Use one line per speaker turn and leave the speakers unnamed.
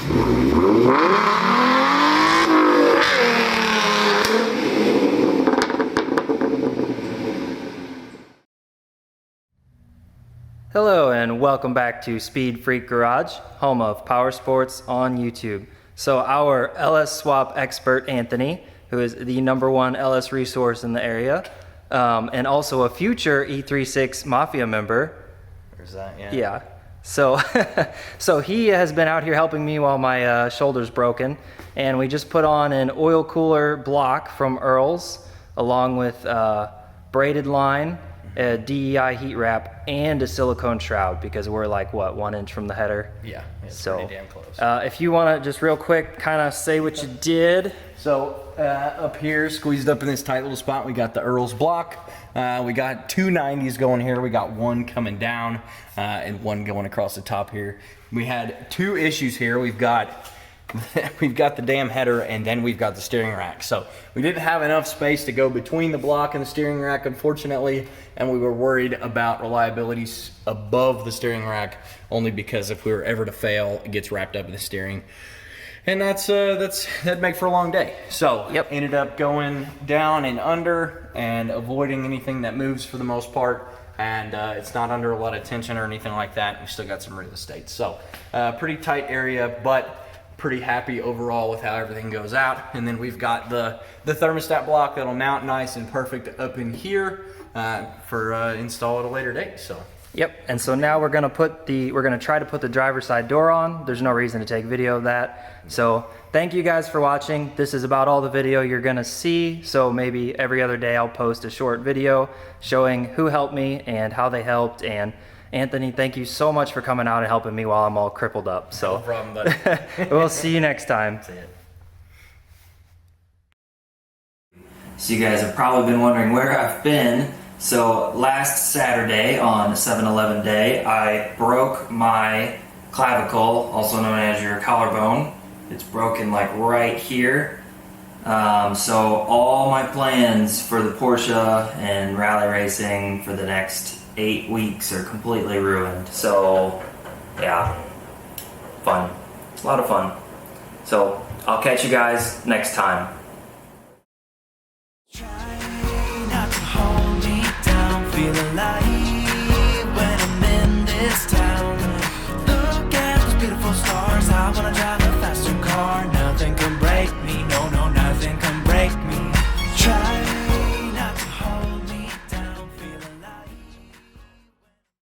Hello and welcome back to Speed Freak Garage, home of power sports on YouTube. So our LS swap expert Anthony, who is the #1 LS resource in the area, and also a future E36 Mafia member.
There's that, yeah.
Yeah. So, so he has been out here helping me while my shoulder's broken, and we just put on an oil cooler block from Earl's, along with braided line, a DEI heat wrap, and a silicone shroud, because we're like, what, 1 inch from the header?
Yeah, it's
so,
pretty damn close.
If you want to just real quick kind of say what you did.
So up here, squeezed up in this tight little spot, we got the Earl's block. We got two 90s going here. We got one coming down and one going across the top here. We had two issues here. We've got the damn header, and then we've got the steering rack. So we didn't have enough space to go between the block and the steering rack, unfortunately, and we were worried about reliability above the steering rack, only because if we were ever to fail, it gets wrapped up in the steering. And that'd make for a long day. So ended up going down and under and avoiding anything that moves for the most part. And it's not under a lot of tension or anything like that. We still got some real estate. So pretty tight area, but pretty happy overall with how everything goes out. And then we've got the thermostat block that'll mount nice and perfect up in here for install at a later date. So.
Yep, and so now we're gonna try to put the driver's side door on. There's no reason to take video of that. So thank you guys for watching. This is about all the video you're gonna see. So maybe every other day I'll post a short video showing who helped me and how they helped. And Anthony, thank you so much for coming out and helping me while I'm all crippled up. So
no problem, buddy.
We'll see you next time.
See ya.
So you guys have probably been wondering where I've been. So last Saturday on 7-Eleven day, I broke my clavicle, also known as your collarbone. It's broken like right here. So all my plans for the Porsche and rally racing for the next 8 weeks are completely ruined. So yeah, fun. It's a lot of fun. So I'll catch you guys next time.